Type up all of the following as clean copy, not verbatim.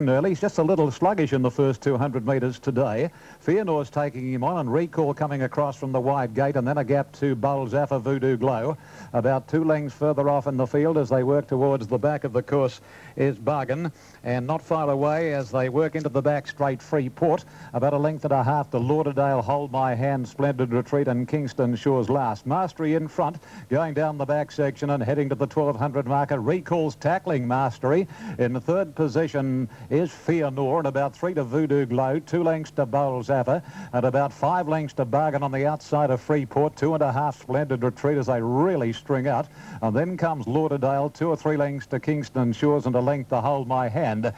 Early. He's just a little sluggish in the first 200 metres today. Fearnor's taking him on, and Recall coming across from the wide gate, and then a gap to Bulzaffa Voodoo Glow. About 2 lengths further off in the field as they work towards the back of the course is Bargain, and not far away as they work into the back straight Freeport. About 1.5 lengths to Lauderdale, Hold My Hand, Splendid Retreat, and Kingston Shores last. Mastery in front, going down the back section and heading to the 1200 marker. Recall's tackling Mastery. In the third position is Fearnor, and about 3 to Voodoo Glow, 2 lengths to Bulzaffa, and about 5 lengths to Bargain on the outside of Freeport. 2.5 Splendid Retreat as they really string out. And then comes Lauderdale, 2 or 3 lengths to Kingston Shores, and a length to Hold My Hand.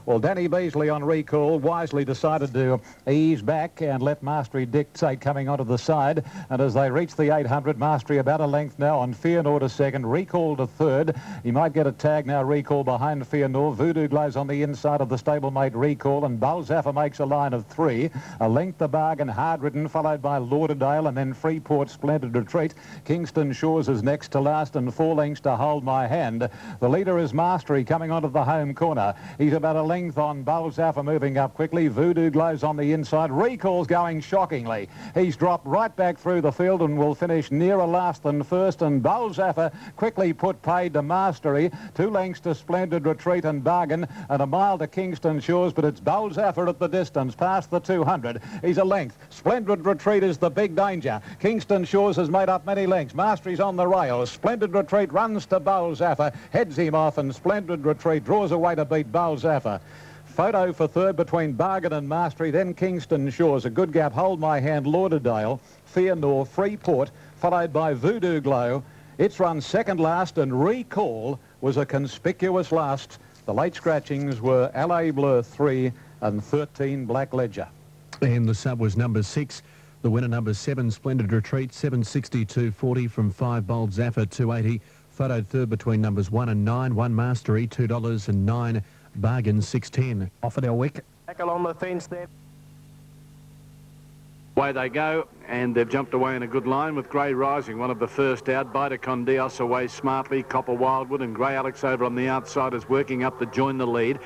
Well, Danny Beasley on Recall wisely decided to ease back and let Mastery dictate coming onto the side. And as they reach the 800, Mastery about a length now on Fearnor to second, Recall to third. He might get a tag now, Recall behind Fearnor. Voodoo Glow's on the inside of the stablemate Recall, and Bulzaffa makes a line of 3. A length to Bargain, Hard Ridden, followed by Lauderdale, and then Freeport, Splendid Retreat. Kingston Shores is next to last, and 4 lengths to Hold My Hand. The leader is Mastery coming onto the home corner. He's about a length on Bulzaffa, moving up quickly. Voodoo Glow's on the inside. Recall's going shockingly. He's dropped right back through the field and will finish nearer last than first, and Bulzaffa quickly put paid to Mastery. 2 lengths to Splendid Retreat and Bargain, and a mile to Kingston Shores, but it's Bulzaffa at the distance, past the 200. He's a length. Splendid Retreat is the big danger. Kingston Shores has made up many lengths. Mastery's on the rails. Splendid Retreat runs to Bulzaffa, heads him off, and Splendid Retreat draws away to beat Bulzaffa. Photo for third between Bargain and Mastery, then Kingston Shores. A good gap, Hold My Hand, Lauderdale, Fearnor, Freeport, followed by Voodoo Glow. It's run second last, and Recall was a conspicuous last. The late scratchings were LA Blur 3 and 13 Black Ledger. And the sub was number 6. The winner number 7, Splendid Retreat, 762.40 from 5 Bulzaffa, 280. Photo third between numbers 1 and 9. 1 Mastery, $2 and 9. Bargain, 6.10. Offered our wick. Back along the fence there. Away they go, and they've jumped away in a good line with Grey Rising, one of the first out. Bita Con Dios away smartly. Copper Wildwood and Grey Alex over on the outside is working up to join the lead.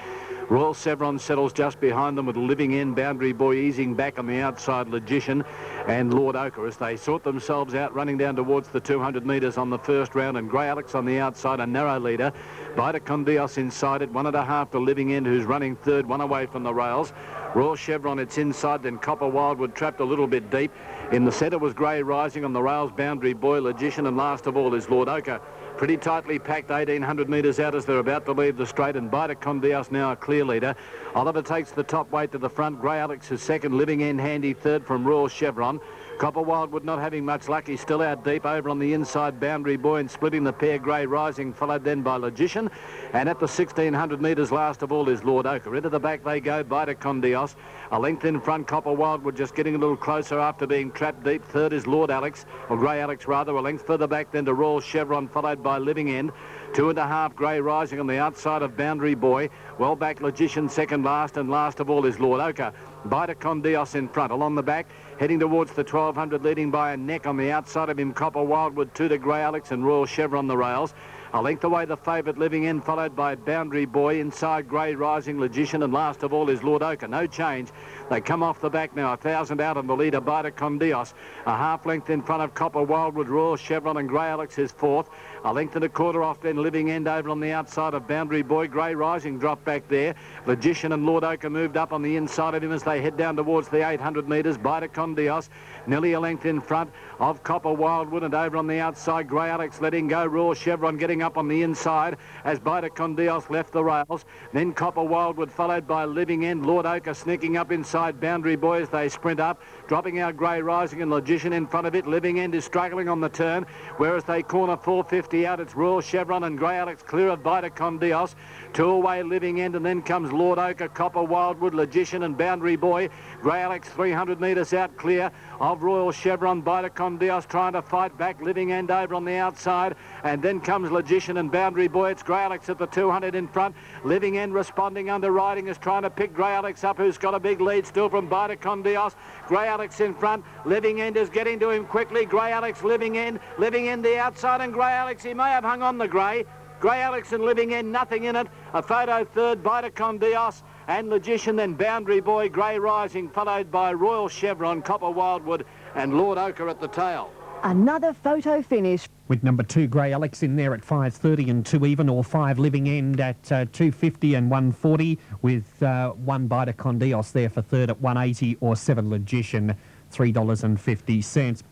Royal Chevron settles just behind them with Living In, Boundary Boy easing back on the outside, Logician and Lord Ochre as they sort themselves out, running down towards the 200 metres on the first round, and Grey Alex on the outside, a narrow leader. Bita Con Dios inside it, 1.5 to Living In, who's running third, 1 away from the rails. Royal Chevron, it's inside, then Copper Wildwood trapped a little bit deep. In the centre was Grey Rising, on the rails Boundary Boy, Logician, and last of all is Lord Ochre. Pretty tightly packed 1,800 metres out as they're about to leave the straight, and Bita Con Dios now a clear leader. Oliver takes the top weight to the front. Grey Alex is second, Living In handy third from Royal Chevron. Copper Wildwood not having much luck. He's still out deep over on the inside. Boundary Boy, and splitting the pair Grey Rising, followed then by Logician. And at the 1,600 metres last of all is Lord Ochre. Into the back they go, Bita Con Dios. A length in front, Copper Wildwood just getting a little closer after being trapped deep. Third is Lord Alex, or Grey Alex rather. A length further back then to Royal Chevron, followed by Living In. 2.5 Grey Rising on the outside of Boundary Boy. Well back Logician second last, and last of all is Lord Ochre. Bita Con Dios in front. Along the back, heading towards the 1,200, leading by a neck on the outside of him, Copper Wildwood, 2 to Grey Alex and Royal Chevron the rails. A length away the favourite Living In, followed by Boundary Boy, inside Grey Rising, Logician, and last of all is Lord Ochre. No change. They come off the back now, 1,000 out on the leader, Bita Con Dios. A half length in front of Copper Wildwood, Royal Chevron, and Grey Alex is fourth. A length and a quarter off then Living End over on the outside of Boundary Boy. Grey Rising dropped back there. Logician and Lord Ochre moved up on the inside of him as they head down towards the 800 metres. Bita Con Dios nearly a length in front of Copper Wildwood, and over on the outside Grey Alex letting go. Royal Chevron getting up on the inside as Bita Con Dios left the rails. Then Copper Wildwood followed by Living End. Lord Ochre sneaking up inside Boundary Boy as they sprint up, dropping out Grey Rising and Logician in front of it. Living End is struggling on the turn, whereas they corner 450 out. It's Royal Chevron and Grey Alex clear of Bita Con Dios. 2 away Living End, and then comes Lord Ochre, Copper Wildwood, Logician and Boundary Boy. Grey Alex 300 metres out clear of Royal Chevron. Bita Con Dios trying to fight back. Living End over on the outside, and then comes Logician and Boundary Boy. It's Grey Alex at the 200 in front. Living End responding under riding is trying to pick Grey Alex up, who's got a big lead still from Bita Con Dios. Grey Alex in front. Living End is getting to him quickly. Grey Alex, Living End the outside, and Grey Alex, he may have hung on the Grey. Grey Alex and Living End, nothing in it. A photo third, Bita Con Dios. and Logician, then Boundary Boy, Grey Rising, followed by Royal Chevron, Copper Wildwood and Lord Ochre at the tail. Another photo finish. With number 2, Grey Alex, in there at 5.30 and 2 even, or 5 Living End at 2.50 and 1.40, with 1 Biter Condios there for third at 1.80, or 7 Logician, $3.50.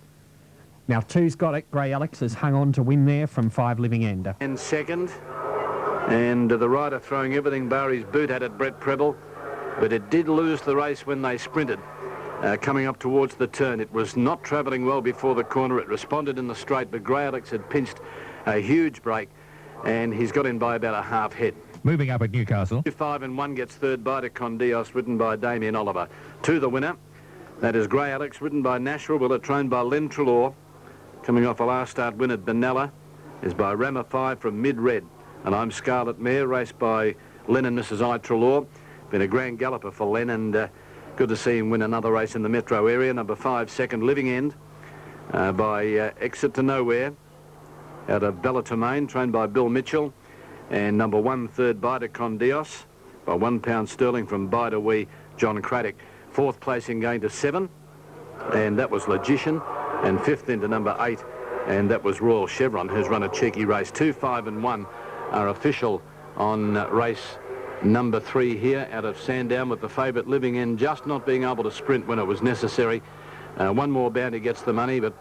Now 2's got it. Grey Alex has hung on to win there from 5 Living End. And second, and the rider throwing everything bar his boot at it, Brett Preble, but it did lose the race when they sprinted. Coming up towards the turn, it was not travelling well before the corner. It responded in the straight, but Grey Alex had pinched a huge break, and he's got in by about a half head. Moving up at Newcastle. 5 and 1 gets third by to Condios, ridden by Damien Oliver. To the winner, that is Grey Alex, ridden by Nashville, Will, trained by Len Trelaw. Coming off a last start win at Benalla is by Rama 5 from Mid-Red. And I'm Scarlet Mare, raced by Len and Mrs. I. Trelaw. Been a grand galloper for Len, and good to see him win another race in the metro area. Number 5, second Living End by Exit to Nowhere out of Ballatomaine, trained by Bill Mitchell. And number 1, third Biter Condios by £1 sterling from Biter Wee, John Craddock. Fourth placing going to 7, and that was Logician. And fifth into number 8, and that was Royal Chevron, who's run a cheeky race. 2, 5 and 1 are official on race number 3 here out of Sandown, with the favourite Living End just not being able to sprint when it was necessary. One more bounty gets the money, but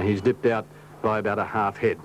he's dipped out by about a half head.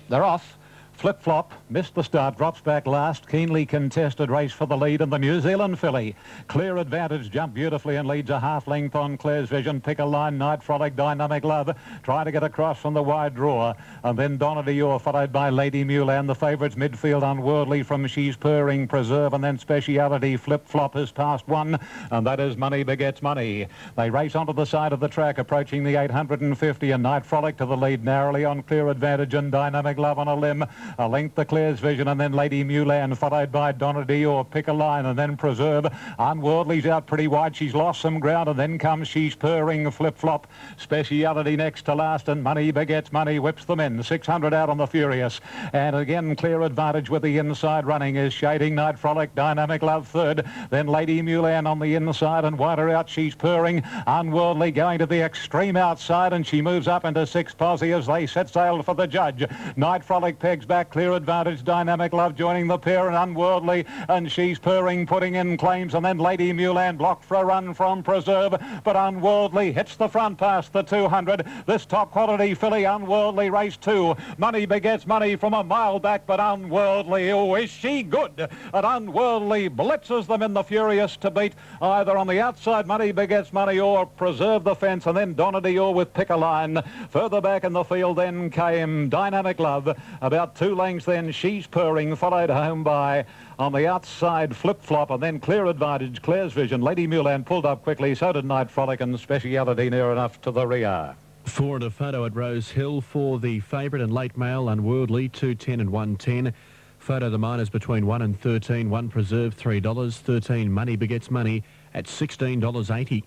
They're off. Flip-flop, missed the start, drops back last. Keenly contested race for the lead, and the New Zealand filly. Clear Advantage jumped beautifully and leads a half length on Claire's Vision. Pick a Line, Night Frolic, Dynamic Love, trying to get across from the wide draw. And then Donna Dior, followed by Lady Mulan. The favourites midfield, Unworldly from She's Purring, Preserve, and then Speciality. Flip-flop has passed 1, and that is Money Begets Money. They race onto the side of the track, approaching the 850, and Night Frolic to the lead narrowly on Clear Advantage, and Dynamic Love on a limb. A length to Claire's Vision, and then Lady Mulan, followed by Donna Dior, Pick a Line, and then Preserve. Unworldly's out pretty wide. She's lost some ground, and then comes She's Purring, Flip-flop. Speciality next to last, and Money Begets Money whips them in. 600 out on the Furious. And again, Clear Advantage with the inside running is Shading Night Frolic, Dynamic Love third. Then Lady Mulan on the inside, and wider out She's Purring. Unworldly going to the extreme outside, and she moves up into 6th posse as they set sail for the judge. Night Frolic pegs back. Clear Advantage, Dynamic Love joining the pair, and Unworldly, and She's Purring putting in claims, and then Lady Mulan blocked for a run from Preserve, but Unworldly hits the front past the 200. This top quality filly, Unworldly, race 2. Money Begets Money from a mile back, but Unworldly, oh, is she good? And Unworldly blitzes them in the Furious to beat either on the outside Money Begets Money or Preserve the fence, and then Donna Dior with Pick a Line. Further back in the field then came Dynamic Love, about 2 lengths then She's Purring, followed home by, on the outside, Flip-flop, and then Clear Advantage, Claire's Vision. Lady Mulan pulled up quickly, so did Night Frolic, and Speciality near enough to the rear. 4 and a photo at Rose Hill for the favourite and late mail, Unworldly, 2.10 and 1.10. Photo the minors between 1 and 13, 1 Preserve, $3, 13 Money Begets Money at $16.80.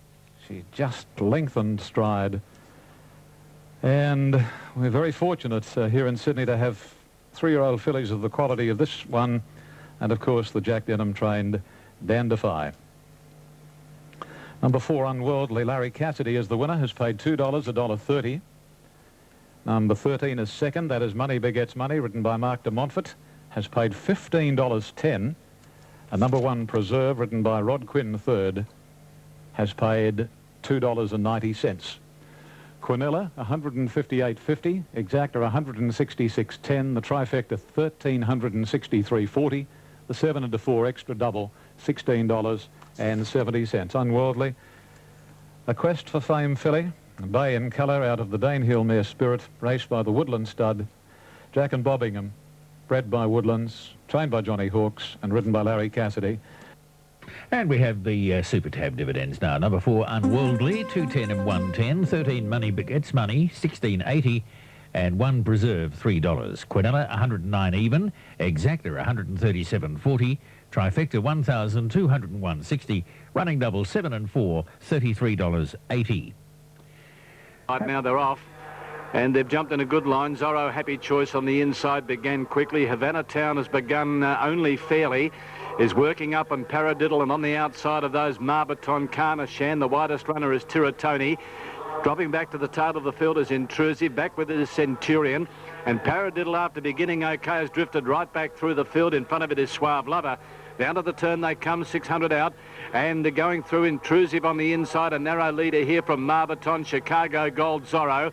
She just lengthened stride. And we're very fortunate here in Sydney to have 3-year-old fillies of the quality of this one, and of course the Jack Denham trained Dandify. Number 4, Unworldly, Larry Cassidy is the winner, has paid $2, $1.30. Number 13 is second, that is Money Begets Money, written by Mark de Montfort, has paid $15.10. And number 1, Preserve, written by Rod Quinn, third, has paid $2.90. Quinella, 158.50. Exacta, 166.10. The trifecta, 1,363.40. The 7 into 4 extra double, $16.70. Unworldly, a Quest for Fame filly, bay in colour out of the Danehill mare Spirit, raced by the Woodland stud, Jack and Bobbingham, bred by Woodlands, trained by Johnny Hawkes, and ridden by Larry Cassidy. And we have the Super Tab dividends now. Number 4, Unworldly, 2.10 and 1.10. 13 Money Begets Money, $16.80. And 1 Preserve, $3. Quinella, 109 even. Exacta, 137.40. Trifecta, 1,201.60. Running double, 7 and 4, $33.80. Right now they're off. And they've jumped in a good line. Zorro, Happy Choice on the inside, began quickly. Havana Town has begun only fairly. Is working up on Paradiddle, and on the outside of those, Marbaton, Carnashan. The widest runner is Tiratoni. Dropping back to the tail of the field is Intrusive. Back with it is Centurion. And Paradiddle, after beginning okay, has drifted right back through the field. In front of it is Suave Lover. Down to the turn they come, 600 out. And going through, Intrusive on the inside. A narrow leader here from Marbaton, Chicago Gold, Zorro.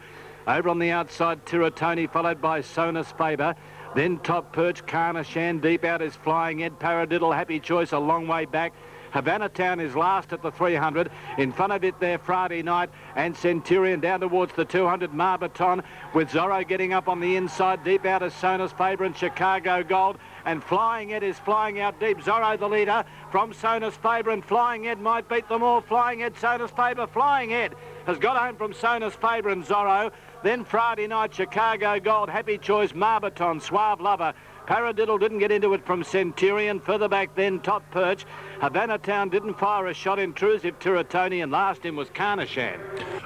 Over on the outside, Tiratoni, followed by Sonus Faber. Then Top Perch, Carnashan. Deep out is Flying Ed, Paradiddle, Happy Choice a long way back. Havana Town is last at the 300. In front of it there, Friday Night and Centurion down towards the 200. Marbaton with Zorro getting up on the inside. Deep out is Sonus Faber and Chicago Gold. And Flying Ed is flying out deep. Zorro the leader from Sonus Faber, and Flying Ed might beat them all. Flying Ed, Sonus Faber. Flying Ed has got home from Sonus Faber and Zorro. Then Friday Night, Chicago Gold, Happy Choice, Marbaton, Suave Lover. Paradiddle didn't get into it from Centurion. Further back then, Top Perch. Havana Town didn't fire a shot. Intrusive, Tiratoni, and last in was Carnashan.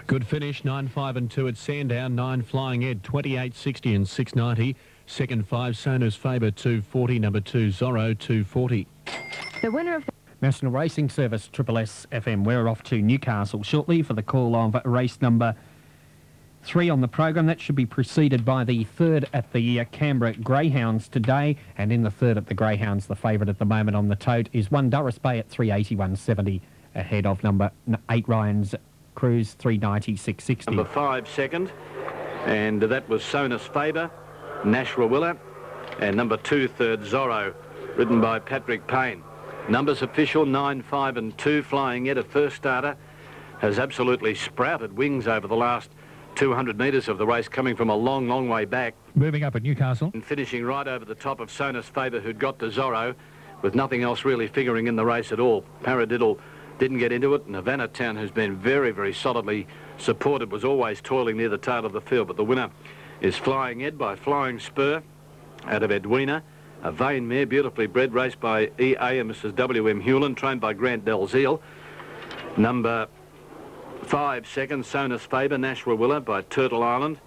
Good finish, 9, 5 and 2 at Sandown. 9 Flying Ed, 28.60 and 6.90. Second 5, Sonus Faber, 2.40. Number 2, Zorro, 2.40. The winner of National Racing Service, Triple S FM. We're off to Newcastle shortly for the call of race number 3 on the program. That should be preceded by the third at the Canberra Greyhounds today. And in the third at the Greyhounds, the favourite at the moment on the tote is 1 Doris Bay at 381.70, ahead of number 8 Ryan's Cruise, 390.660. Number 5 second, and that was Sonus Faber, Nash Rawilla, and number 2 third, Zorro, ridden by Patrick Payne. Numbers official, 9, 5 and 2. Flying Ed, a first starter, has absolutely sprouted wings over the last 200 metres of the race, coming from a long, long way back. Moving up at Newcastle. And finishing right over the top of Sonus Faber, who'd got to Zorro, with nothing else really figuring in the race at all. Paradiddle didn't get into it, and Havana Town, who's been very, very solidly supported, was always toiling near the tail of the field. But the winner is Flying Ed by Flying Spur out of Edwina. A vain mare, beautifully bred, raced by EA and Mrs. W.M. Hewlin, trained by Grant Dalziel. Number 5 second, Sonus Faber, Nash Rawilla by Turtle Island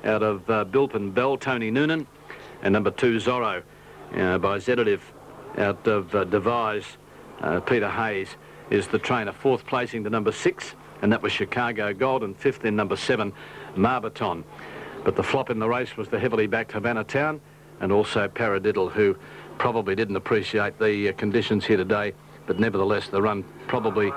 out of Bilpin Bell, Tony Noonan. And number 2, Zorro by Zedative out of Devise, Peter Hayes is the trainer. 4th placing to number 6, and that was Chicago Gold, and 5th in number 7, Marbaton. But the flop in the race was the heavily backed Havana Town, and also Paradiddle, who probably didn't appreciate the conditions here today, but nevertheless the run probably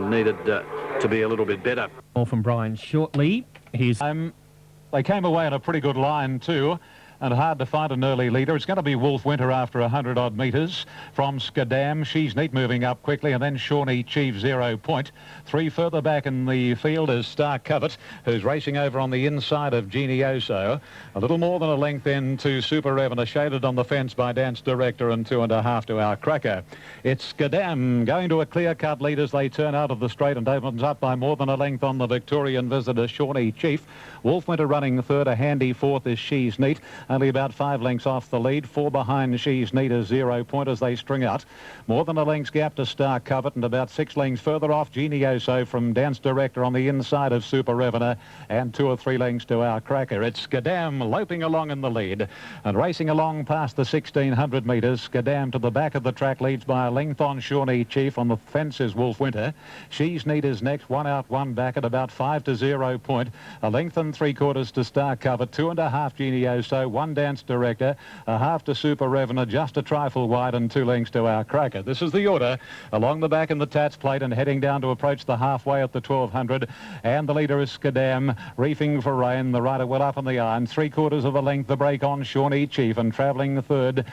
needed to be a little bit better. More from Brian shortly. Here's They came away in a pretty good line too, and hard to find an early leader. It's going to be Wolf Winter after 100-odd metres. From Skadam, She's Neat moving up quickly, and then Shawnee Chief 0 point. 3 further back in the field is Star Covert, who's racing over on the inside of Genioso. A little more than a length into Super Revenue, shaded on the fence by Dance Director, and 2.5 to Our Cracker. It's Skadam going to a clear-cut lead as they turn out of the straight, and opens up by more than a length on the Victorian visitor, Shawnee Chief. Wolf Winter running third. A handy fourth is She's Neat, only about 5 lengths off the lead. 4 behind She's Neat is 0 point as they string out. More than a length's gap to Star Covert, and about 6 lengths further off Genioso from Dance Director on the inside of Super Revenue, and 2 or 3 lengths to Our Cracker. It's Skadam loping along in the lead and racing along past the 1,600 metres. Skadam to the back of the track leads by a length on Shawnee Chief. On the fence is Wolf Winter. She's Neat is next, 1 out, 1 back at about 5 to 0 point. A length and 3/4 to Star Covert, 2.5 Genioso, 1 Dance Director, a half to Super Revenue, just a trifle wide, and 2 lengths to Our Cracker. This is the order along the back in the Tats plate and heading down to approach the halfway at the 1,200. And the leader is Skadam, reefing for rain. The rider well up on the iron, 3/4 of a length the break on Shawnee Chief, and travelling third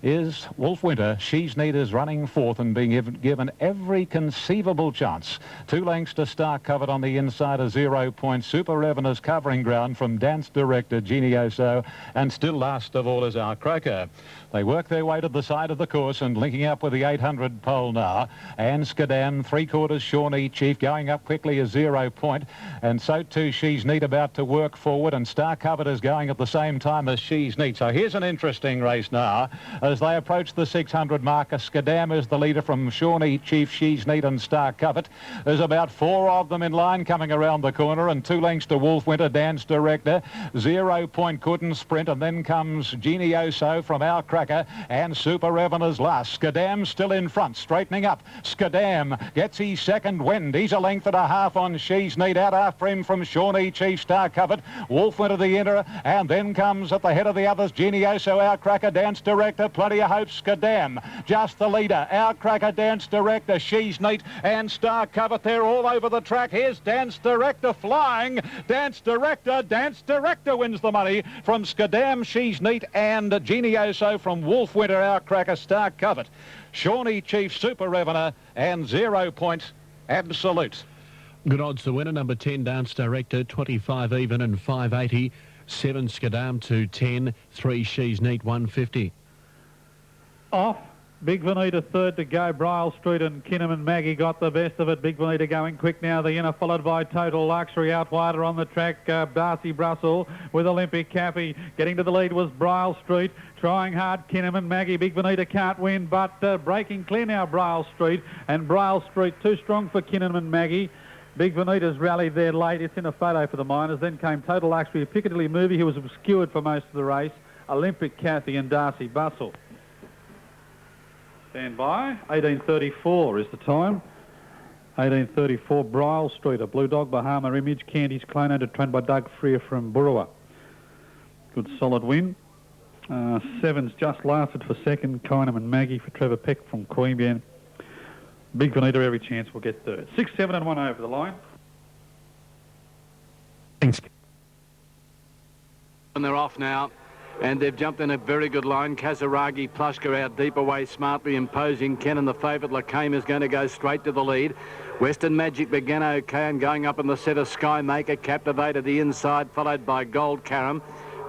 is Wolf Winter. She's Neat is running fourth and being given every conceivable chance. 2 lengths to Star Covered on the inside, a 0 point. Super Revenue's covering ground from Dance Director Genioso, and still last of all is Our Cracker. They work their way to the side of the course and linking up with the 800 pole now. And Skadam, 3/4 Shawnee Chief, going up quickly a 0 point. And so too She's Neat about to work forward, and Star Covered is going at the same time as She's Neat. So here's an interesting race now, as As they approach the 600 marker, Skadam is the leader from Shawnee Chief, She's Neat and Star Covet. There's about 4 of them in line coming around the corner, and 2 lengths to Wolf Winter, Dance Director. 0 Point couldn't sprint, and then comes Genioso from Our Cracker, and Super Revenue's last. Skadam still in front, straightening up. Skadam gets his second wind. He's a length and a half on She's Neat. Out after him from Shawnee Chief, Star Covet. Wolf Winter the inner, and then comes at the head of the others Genioso, Our Cracker, Dance Director. Plenty of hope, Skadam. Just the leader. Our Cracker, Dance Director, She's Neat and Star Covet. They're all over the track. Here's Dance Director flying. Dance Director wins the money from Skadam, She's Neat and Genioso from Wolf Winter, Our Cracker, Star Covet. Shawnee Chief, Super Revenue and 0 Point Absolute. Good odds, the winner, number 10, Dance Director, 25 even and 580. 7 Skadam to 10, 3 She's Neat, 150. Off. Big Veneta third to go. Brile Street and Kinnaman Maggie got the best of it. Big Veneta going quick now. The inner followed by Total Luxury. Out wider on the track, Darcy Brussel with Olympic Cappy. Getting to the lead was Brile Street. Trying hard, Kinnaman Maggie. Big Veneta can't win, but breaking clear now, Brile Street. And Brile Street too strong for Kinnaman Maggie. Big Veneta's rallied there late. It's in a photo for the miners. Then came Total Luxury, a Piccadilly movie. He was obscured for most of the race. Olympic Cathy and Darcy Bustle. Stand by. 18:34 is the time. 18:34, Brile Street, a Blue Dog Bahama Image. Candy's Clone, trained by Doug Freer from Burrawa. Good solid win. Sevens just lasted for second. Kynam and Maggie for Trevor Peck from Queanbeyan. Big Veneta, every chance will get third. 6, 7 and 1 over the line. Thanks. And they're off now. And they've jumped in a very good line. Kazaragi, Plushka out deep away, smartly imposing. Ken and the favourite Lacame is going to go straight to the lead. Western Magic began okay and going up in the set of Sky Maker. Captivated the inside, followed by Gold Caram.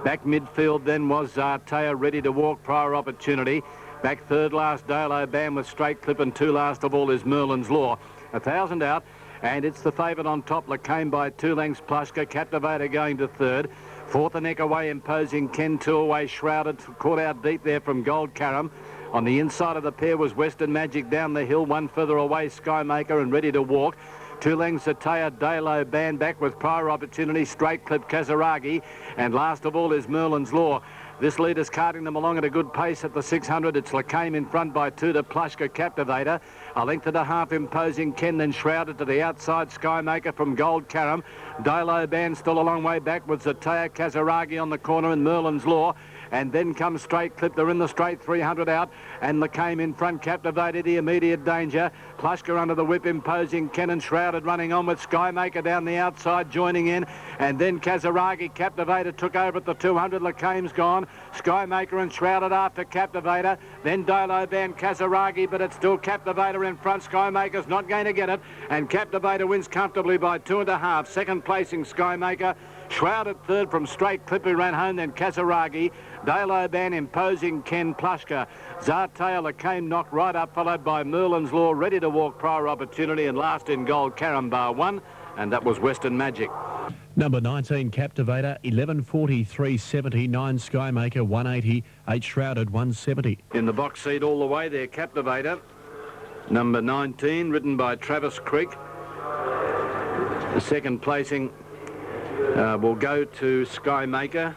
Back midfield then was Zartea, ready to walk, Prior Opportunity. Back third last, Dalo Bam with Straight Clip, and 2 last of all is Merlin's Law. 1,000 out, and it's the favourite on top. Lacame by 2 lengths, Plushka. Captivator going to third. Fourth, a neck away, imposing. Ken 2 away, Shrouded, caught out deep there from Gold Caram. On the inside of the pair was Western Magic down the hill. 1 further away, Sky Maker and ready to walk. 2 lengths, Zataya, Dalo, Band back with Prior Opportunity, Straight Clip, Kazaragi. And last of all is Merlin's Law. This leader's carting them along at a good pace at the 600. It's Lacame in front by 2 to Plushka, Captivator. A length and a half, imposing. Ken then Shrouded to the outside, Sky Maker from Gold Caram. Dilo Band still a long way back with Zataya, Kazaragi on the corner and Merlin's Law. And then comes Straight Clip. They're in the straight, 300 out. And Lacame in front, Captivated, the immediate danger. Plushka under the whip, imposing. Ken and Shrouded running on with Sky Maker down the outside, joining in. And then Kazaragi, Captivator took over at the 200. Lacame's gone. Sky Maker and Shrouded after Captivator. Then Dilo Band, Kazaragi, but it's still Captivator in front. Sky Maker's not going to get it. And Captivator wins comfortably by 2.5. Second placing, Sky Maker. Shrouded third from Straight Clip, who ran home, then Kazaragi. Dalo Ban imposing Ken Plushka. Zartea Lacame knocked right up, followed by Merlin's Law, ready to walk, Prior Opportunity, and last in Gold Carambar 1, and that was Western Magic. Number 19, Captivator, 11:43.70, 9 Sky Maker, 180, 8 Shrouded, 170. In the box seat all the way there, Captivator. Number 19, ridden by Travis Creek. The second placing will go to Sky Maker,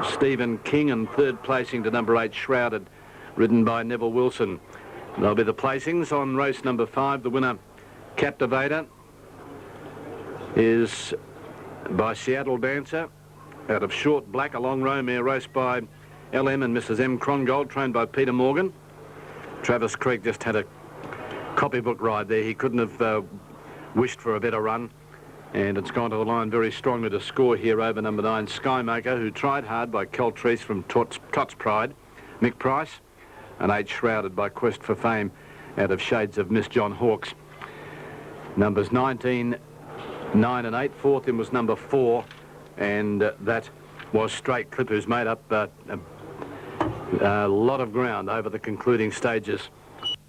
Stephen King, and third placing to number 8, Shrouded, ridden by Neville Wilson. There'll be the placings on race number 5. The winner, Captivator, is by Seattle Dancer out of Short Black, a long row mare raced by LM and Mrs. M. Krongold, trained by Peter Morgan. Travis Creek just had a copybook ride there. He couldn't have wished for a better run. And it's gone to the line very strongly to score here over number 9, Sky Maker, who tried hard by Keltrice from Tots Pride, Mick Price, and 8 Shrouded by Quest for Fame out of Shades of Miss John Hawkes. Numbers 19, 9 and 8. Fourth in was number 4, and that was Straight Clip, who's made up a lot of ground over the concluding stages.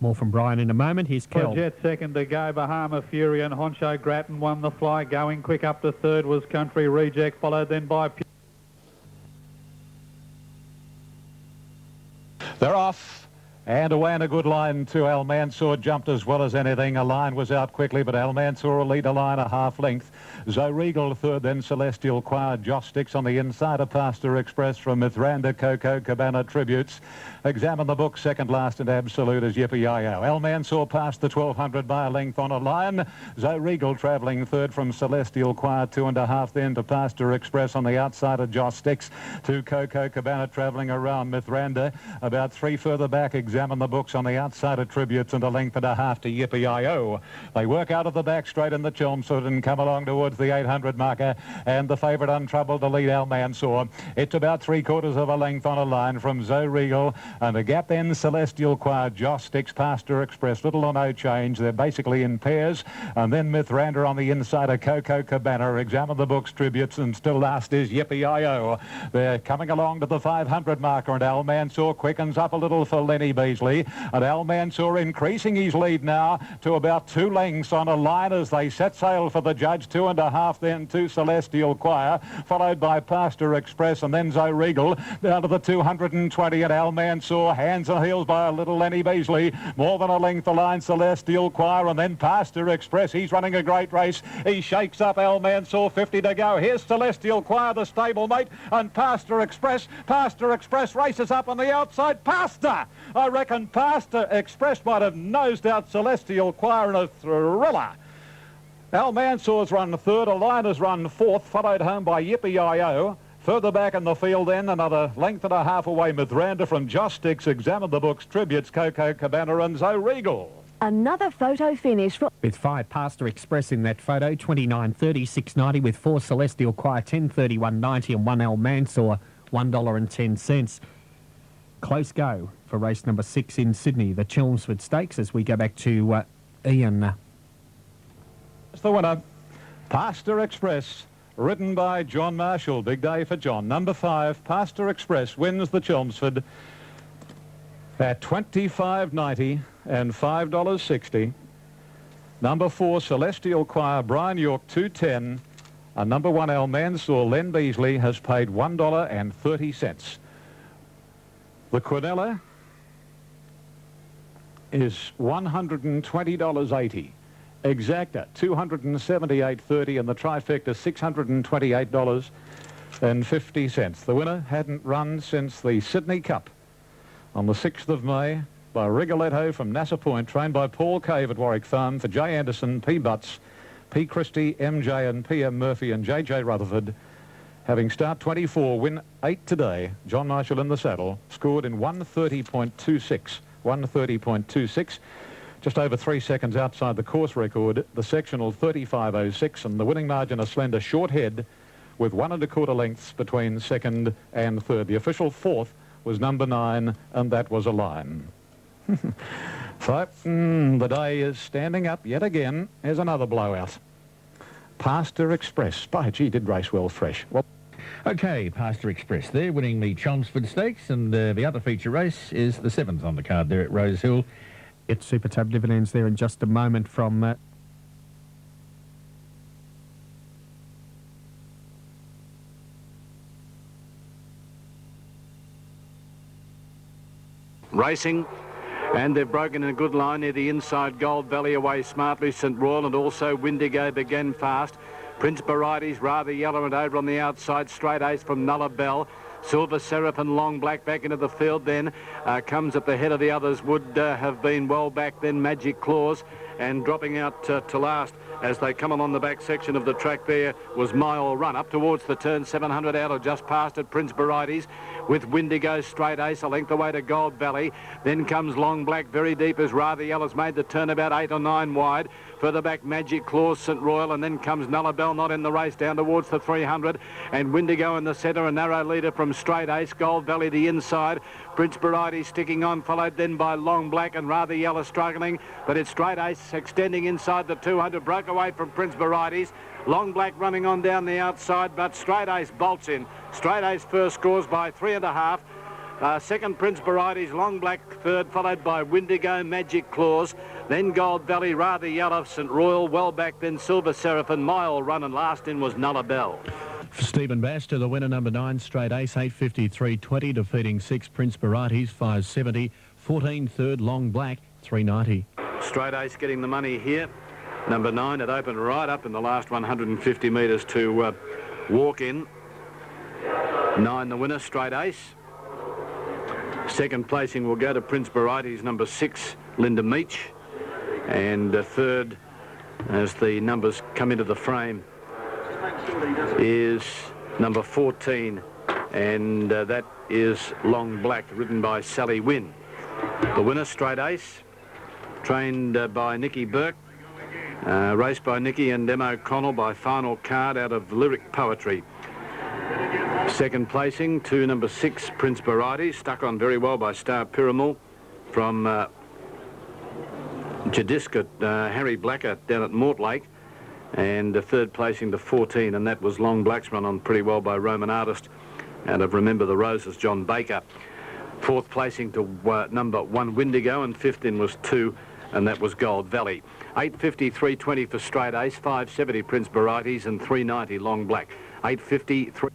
More from Brian in a moment. Here's Kel. Jet second to go. Bahama Fury and Honcho Grattan won the fly. Going quick up to third was Country Reject, followed then by... They're off. And away in a good line too. Al Mansour jumped as well as anything. A line was out quickly, but Al Mansour will lead a line a half length. Zoe Regal third, then Celestial Choir. Josh Sticks on the inside of Pastor Express from Mithranda, Coco Cabana Tributes. Examine the book, second last and absolute is Yippee-Yi-Yo. Al Mansour passed the 1200 by a length on a line. Zoe Regal travelling third from Celestial Choir, 2.5 then to Pastor Express on the outside of Josh Sticks. To Coco Cabana travelling around Mithranda. About 3 further back, Examine the books on the outside of Tributes and a length and a half to Yippee-Yi-Yo. They work out of the back straight in the Chelmsford and come along towards the 800 marker, and the favourite Untroubled to lead Al Mansour. It's about 3/4 of a length on a line from Zoe Regal, and a gap then Celestial Choir, Josh Sticks, Pastor Express, little or no change. They're basically in pairs, and then Mithranda on the inside of Coco Cabana. Examine the books, Tributes, and still last is Yippee-Yi-Yo. They're coming along to the 500 marker, and Al Mansour quickens up a little for Lenny Beasley, and Al Mansour increasing his lead now to about 2 lengths on a line as they set sail for the judge. 2.5 then to Celestial Choir, followed by Pastor Express, and then Zoe Regal down to the 220, and Al Mansour hands and heels by a little Lenny Beasley. More than a length the line, Celestial Choir, and then Pastor Express. He's running a great race. He shakes up Al Mansour, 50 to go. Here's Celestial Choir, the stablemate, and Pastor Express. Pastor Express races up on the outside. Pastor! I reckon Pastor Express might have nosed out Celestial Choir in a thriller. Al Mansour's run third, a line has run fourth, followed home by Yippee-Yi-Yo. Further back in the field then, another length and a half away, Mithranda from Josh Sticks. Examine the books, Tributes, Coco Cabana and Zoe Regal. Another photo finish for... With 5 Pastor Express in that photo, 29.30, 6.90 with 4 Celestial Choir, 10.30, 1.90 and 1 Al Mansour, $1.10. Close go for race number 6 in Sydney, the Chelmsford Stakes, as we go back to Ian. It's the winner, Pastor Express, ridden by John Marshall. Big day for John. Number 5, Pastor Express, wins the Chelmsford at $25.90 and $5.60. Number 4, Celestial Choir, Brian York, $2.10. And number 1, Al Mansour, Len Beasley, has paid $1.30. The Quinella is $120.80. Exacta, $278.30, and the trifecta, $628.50. The winner hadn't run since the Sydney Cup on the 6th of May by Rigoletto from Nassau Point, trained by Paul Cave at Warwick Farm for J. Anderson, P. Butts, P. Christie, MJ and P.M. Murphy and J.J. Rutherford. Having start 24, win 8 today. John Marshall in the saddle, scored in 1:30.26. 1:30.26. Just over 3 seconds outside the course record, the sectional 35.06, and the winning margin a slender short head with 1 1/4 lengths between second and third. The official fourth was number 9, and that was a line. So, the day is standing up yet again. Here's another blowout. Pastor Express. By gee, did race well fresh. Well, Okay, Pastor Express there, winning the Chelmsford Stakes, and the other feature race is the 7th on the card there at Rose Hill. It's Super Tab dividends there in just a moment from... Racing, and they've broken in a good line near the inside. Gold Valley away smartly, St. Royal, and also Windigo began fast. Prince Baraites rather yellow, and over on the outside, Straight Ace from Nulla Bell. Silver Seraph and Long Black back into the field then. Comes at the head of the others, would have been well back then, Magic Claws, and dropping out to last as they come along the back section of the track there was Mile Run. Up towards the turn, 700 out or just past it, Prince Baraites with Windigo, Straight Ace, a length away to Gold Valley. Then comes Long Black, very deep as Rather Yellow's made the turn about 8 or 9 wide. Further back, Magic Claws, St. Royal, and then comes Nulla Bell, not in the race, down towards the 300. And Windigo in the centre, a narrow leader from Straight Ace. Gold Valley the inside. Prince Baraites sticking on, followed then by Long Black and Rather Yellow struggling. But it's Straight Ace extending inside the 200, broke away from Prince Baraites. Long Black running on down the outside, but Straight Ace bolts in. Straight Ace first scores by 3.5. Second, Prince Baraites, Long Black third, followed by Windigo, Magic Claws, then Gold Valley, Rather Yellow, St. Royal, well back, then Silver Seraph and Mile Run, and last in was Nulla Bell. For Stephen Baster, the winner, number 9, straight ace, 853.20, defeating 6 Prince Varieties, 570. 14 third, Long Black, 390. Straight ace getting the money here. Number 9, it opened right up in the last 150 metres to walk in. 9 the winner, straight ace. Second placing will go to Prince Varieties, number 6, Linda Meach. And third, as the numbers come into the frame, is number 14, and that is Long Black, ridden by Sally Wynn. The winner, straight ace, trained by Nicky Burke, raced by Nicky and Em O'Connell by final card out of Lyric Poetry. Second placing to number 6, Prince Varieties, stuck on very well by Star Pyramid from Jadiscot, Harry Blacker down at Mortlake. And third placing to 14, and that was Long Black's run on pretty well by Roman Artist out of Remember the Roses, John Baker. Fourth placing to number 1, Windigo, and fifth in was 2, and that was Gold Valley. 853.20 for straight ace, 570 Prince Varieties, and 390 Long Black. 853.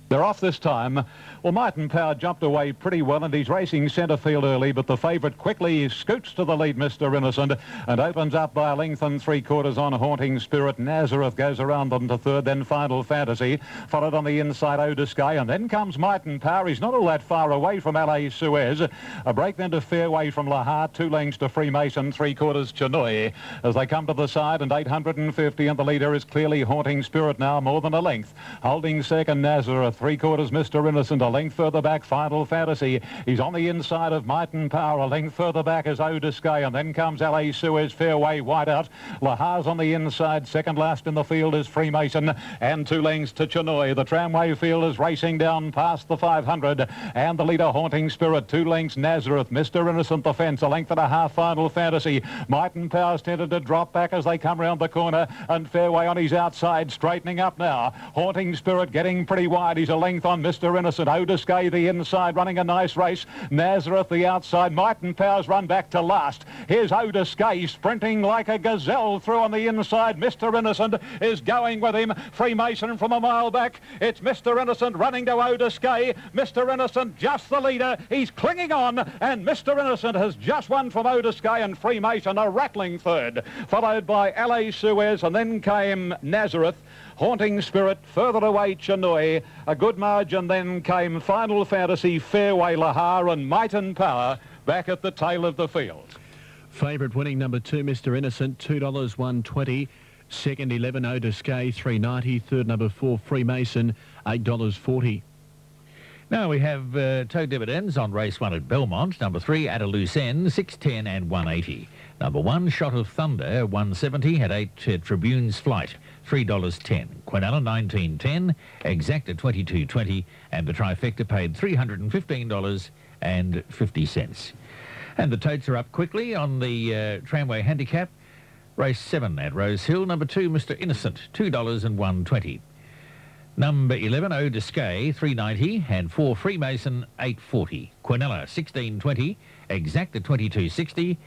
They're off this time. Well, Martin Power jumped away pretty well, and he's racing centre field early, but the favourite quickly scoots to the lead, Mr. Innocent, and opens up by a length and 3/4 on Haunting Spirit. Nazareth goes around them to third, then Final Fantasy, followed on the inside Eau de Sky, and then comes Martin Power. He's not all that far away from LA Suez. A break then to Fairway from Lahar, 2 lengths to Freemason, 3/4 Chinoy. As they come to the side, and 850, and the leader is clearly Haunting Spirit now, more than a length. Holding second, Nazareth. 3/4 Mr. Innocent, a length further back, Final Fantasy. He's on the inside of Martin Power, a length further back is Eau de Sky, and then comes LA Suez, Fairway, wide out. Lahar's on the inside, second last in the field is Freemason, and 2 lengths to Chinoy. The tramway field is racing down past the 500, and the leader, Haunting Spirit, 2 lengths, Nazareth. Mr. Innocent, the fence, a length and a half, Final Fantasy. Martin Power's tended to drop back as they come round the corner, and Fairway on his outside, straightening up now. Haunting Spirit getting pretty wide. He's a length on Mr. Innocent. Eau de Sky the inside, running a nice race. Nazareth the outside. Martin Power's run back to last. Here's Eau de Sky sprinting like a gazelle through on the inside. Mr. Innocent is going with him. Freemason from a mile back. It's Mr. Innocent running to Eau de Sky. Mr. Innocent just the leader. He's clinging on, and Mr. Innocent has just won from Eau de Sky, and Freemason a rattling third, followed by LA Suez, and then came Nazareth. Haunting Spirit, further away Chinoy, a good margin, then came Final Fantasy, Fairway, Lahar, and Martin Power back at the tail of the field. Favourite winning, number 2, Mr. Innocent, $2 120. Second, 11, Eau de Sky, 390. Third, number 4, Freemason, $8.40. Now we have toe dividends on race 1 at Belmont. Number 3, at a loose end, 610 and 180. Number 1, Shot of Thunder, 170, had 8 Tribunes Flight, $3.10. Quinella, 19.10, Exacta, 22.20, and the trifecta paid $315.50. And the totes are up quickly on the tramway handicap. Race 7 at Rose Hill. Number 2, Mr. Innocent, $2 and 120. Number 11, Eau de Sky, $3.90, and 4, Freemason, $8.40. Quinella, $16.20, Exacta, $22.60.